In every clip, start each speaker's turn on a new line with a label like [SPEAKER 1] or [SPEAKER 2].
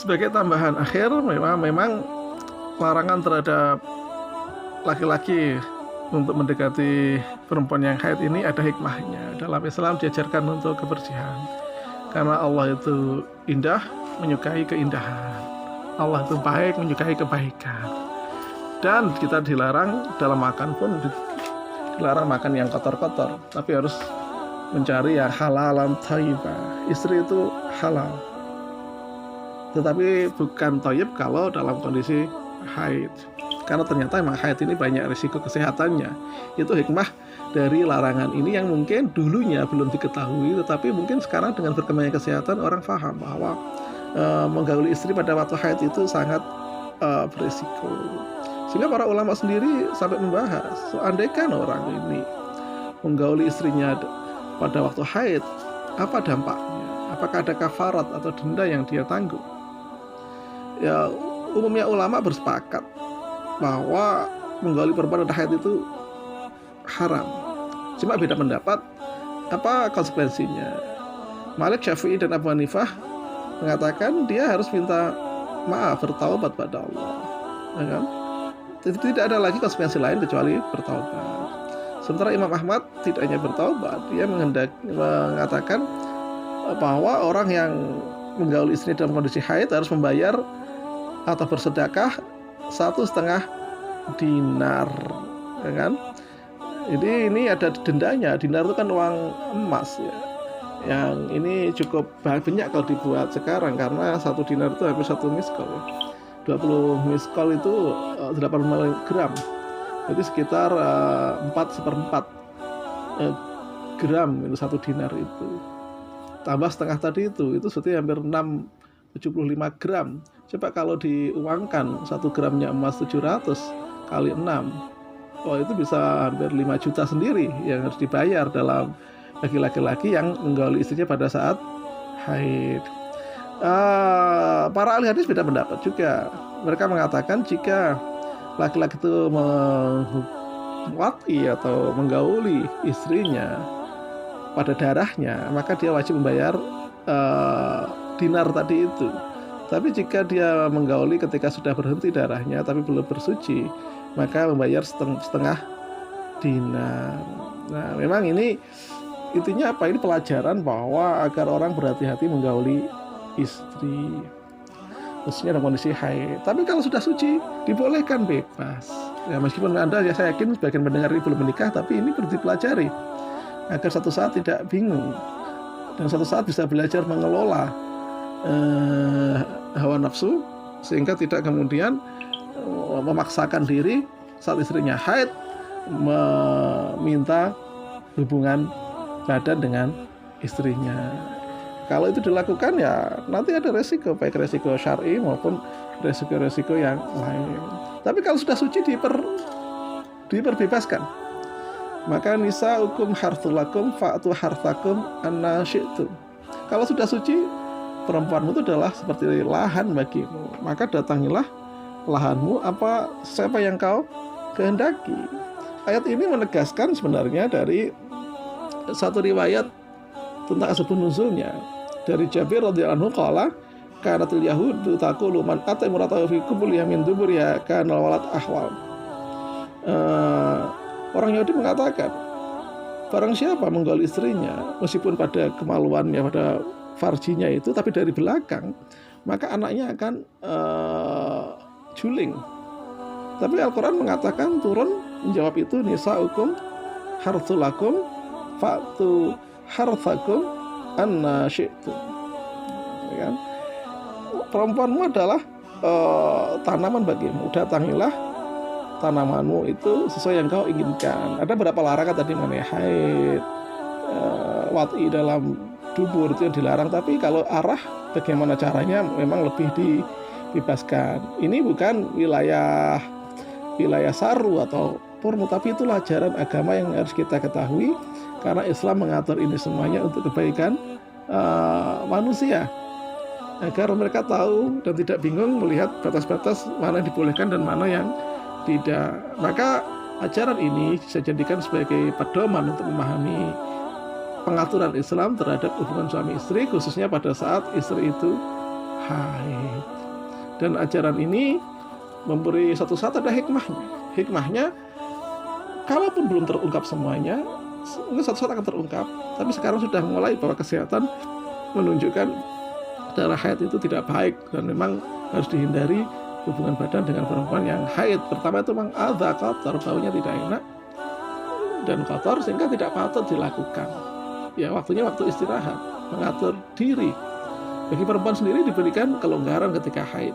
[SPEAKER 1] Sebagai tambahan akhir, memang larangan terhadap laki-laki untuk mendekati perempuan yang haid ini ada hikmahnya. Dalam Islam diajarkan untuk kebersihan. Karena Allah itu indah, menyukai keindahan. Allah itu baik, menyukai kebaikan. Dan kita dilarang dalam makan pun dilarang makan yang kotor-kotor, tapi harus mencari yang halalan thayyibah. Istri itu halal, tetapi bukan thayyib kalau dalam kondisi haid. Karena ternyata memang haid ini banyak risiko kesehatannya. Itu hikmah dari larangan ini yang mungkin dulunya belum diketahui, tetapi mungkin sekarang dengan berkembangnya kesehatan orang paham bahwa menggauli istri pada waktu haid itu sangat berisiko. Sehingga para ulama sendiri sampai membahas, seandainya orang ini menggauli istrinya pada waktu haid, apa dampaknya? Apakah ada kafarat atau denda yang dia tanggung? Ya, umumnya ulama bersepakat bahwa menggauli perempuan pada haid itu haram. Cuma beda pendapat apa konsekuensinya. Malik, Syafi'i, dan Abu Hanifah mengatakan dia harus minta maaf, bertaubat pada Allah, ya kan? Tidak ada lagi konsekuensi lain kecuali bertaubat. Sementara Imam Ahmad tidak hanya bertaubat, dia mengatakan bahwa orang yang menggauli istri dalam kondisi haid harus membayar atau bersedekah 1,5 dinar, ya kan? Jadi ini ada dendanya. Dinar itu kan uang emas ya. Yang ini cukup banyak kalau dibuat sekarang karena 1 dinar itu hampir 1 miskol ya. 20 miskol itu 80 gram. Jadi sekitar 4/4 gram itu 1 dinar itu. Tambah setengah tadi itu seperti hampir 675 gram. Coba kalau diuangkan 1 gramnya emas 700 kali 6, oh itu bisa hampir 5 juta sendiri yang harus dibayar dalam bagi laki-laki yang menggauli istrinya pada saat haid. Para ahli hadis beda pendapat juga. Mereka mengatakan jika laki-laki itu mewati atau menggauli istrinya pada darahnya, maka dia wajib membayar dinar tadi itu. Tapi jika dia menggauli ketika sudah berhenti darahnya tapi belum bersuci, maka membayar setengah dinar. Nah, memang ini intinya apa? Ini pelajaran bahwa agar orang berhati-hati menggauli istri, khususnya dalam kondisi haid. Tapi kalau sudah suci, dibolehkan bebas. Ya, meskipun Anda, ya saya yakin sebagian pendengar ini belum menikah, tapi ini perlu dipelajari agar satu saat tidak bingung dan satu saat bisa belajar mengelola hawa nafsu sehingga tidak kemudian memaksakan diri saat istrinya haid meminta hubungan badan dengan istrinya. Kalau itu dilakukan ya nanti ada resiko, baik resiko syar'i maupun resiko-resiko yang lain. Tapi kalau sudah suci diperbebaskan. Maka nisaukum harthulakum fa'tu harthakum anna syi'tum. Kalau sudah suci, perempuanmu itu adalah seperti lahan bagimu, maka datangilah lahanmu siapa yang kau kehendaki. Ayat ini menegaskan sebenarnya dari satu riwayat tentang asbab nuzulnya dari Jabir radhiyallahu anhu qala kanatil yahudu taqulu man ata imra'atahu fi qubuliha min duburiha kana walad ahwal. Orang Yahudi mengatakan barang siapa menggauli istrinya meskipun pada kemaluannya, pada farjinya itu, tapi dari belakang, maka anaknya akan juling. Tapi Al-Quran mengatakan turun menjawab itu, nisaukum harthulakum fa'tu harthakum anna syi'tum. Ya kan? Perempuanmu adalah tanaman bagimu, datangilah tanamanmu itu sesuai yang kau inginkan. Ada beberapa larangan tadi mengenai haid, wat'i dalam dubur itu yang dilarang, tapi kalau arah bagaimana caranya memang lebih dibebaskan. Ini bukan wilayah saru atau porno, tapi itulah ajaran agama yang harus kita ketahui karena Islam mengatur ini semuanya untuk kebaikan manusia agar mereka tahu dan tidak bingung melihat batas-batas mana yang dibolehkan dan mana yang tidak. Maka ajaran ini bisa jadikan sebagai pedoman untuk memahami pengaturan Islam terhadap hubungan suami istri, khususnya pada saat istri itu haid. Dan ajaran ini memberi satu saat ada hikmahnya. Hikmahnya, kalaupun belum terungkap semuanya, mungkin satu saat akan terungkap. Tapi sekarang sudah mulai bahwa kesehatan menunjukkan darah haid itu tidak baik dan memang harus dihindari hubungan badan dengan perempuan yang haid. Pertama itu memang adza, kotor, baunya tidak enak dan kotor sehingga tidak patut dilakukan. Ya waktunya waktu istirahat, mengatur diri. Bagi perempuan sendiri diberikan kelonggaran ketika haid.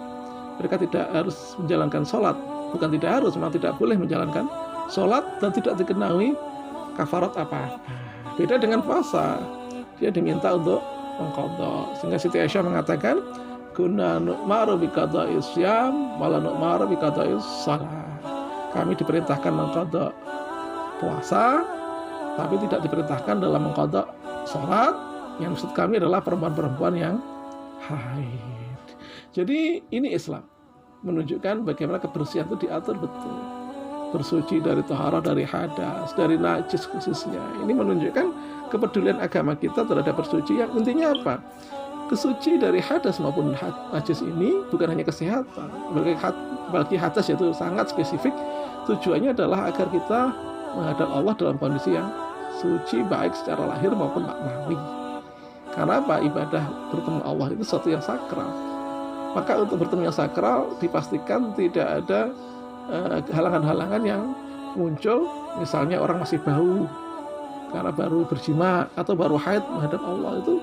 [SPEAKER 1] Mereka tidak harus menjalankan sholat, bukan tidak harus, memang tidak boleh menjalankan sholat dan tidak dikenai kafarat apa-apa. Beda dengan puasa, dia diminta untuk mengqadha. Sehingga Siti Aisyah mengatakan, kunna nu'maru bi qada'is syam wala nu'maru bi qada'is shalah. Kami diperintahkan mengqadha puasa, tapi tidak diperintahkan dalam mengqadha sholat. Yang maksud kami adalah perempuan-perempuan yang haid. Jadi ini Islam menunjukkan bagaimana kebersihan itu diatur betul. Bersuci dari taharah, dari hadas, dari najis khususnya. Ini menunjukkan kepedulian agama kita terhadap bersuci yang intinya apa? Kesuci dari hadas maupun najis ini bukan hanya kesehatan. Bagi hadas itu sangat spesifik. Tujuannya adalah agar kita menghadap Allah dalam kondisi yang suci baik secara lahir maupun maknawi. Karena apa? Ibadah bertemu Allah itu sesuatu yang sakral. Maka untuk bertemu yang sakral dipastikan tidak ada halangan-halangan yang muncul. Misalnya orang masih bau karena baru berjima atau baru haid menghadap Allah, itu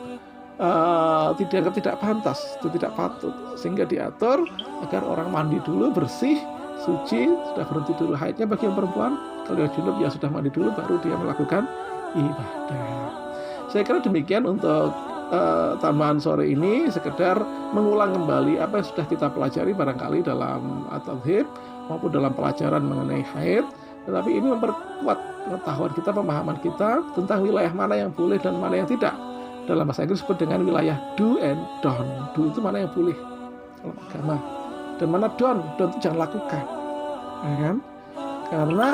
[SPEAKER 1] dianggap tidak pantas, itu tidak patut. Sehingga diatur agar orang mandi dulu bersih, suci, sudah berhenti dulu haidnya. Bagi yang perempuan, kalau yang junub ya sudah mandi dulu baru dia melakukan ibadah. Saya kira demikian untuk tambahan sore ini, sekedar mengulang kembali apa yang sudah kita pelajari barangkali dalam at-tauhid maupun dalam pelajaran mengenai haid. Tetapi ini memperkuat pengetahuan kita, pemahaman kita tentang wilayah mana yang boleh dan mana yang tidak. Dalam bahasa Inggris disebut dengan wilayah do and don't. Do itu mana yang boleh dalam agama, dan mana don't itu jangan lakukan, ya kan? Karena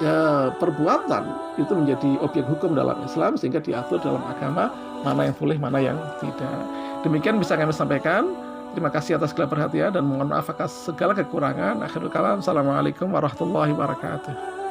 [SPEAKER 1] ya, perbuatan itu menjadi objek hukum dalam Islam sehingga diatur dalam agama mana yang boleh, mana yang tidak. Demikian bisa kami sampaikan. Terima kasih atas segala perhatian dan mohon maaf atas segala kekurangan. Akhirul kalam, assalamualaikum warahmatullahi wabarakatuh.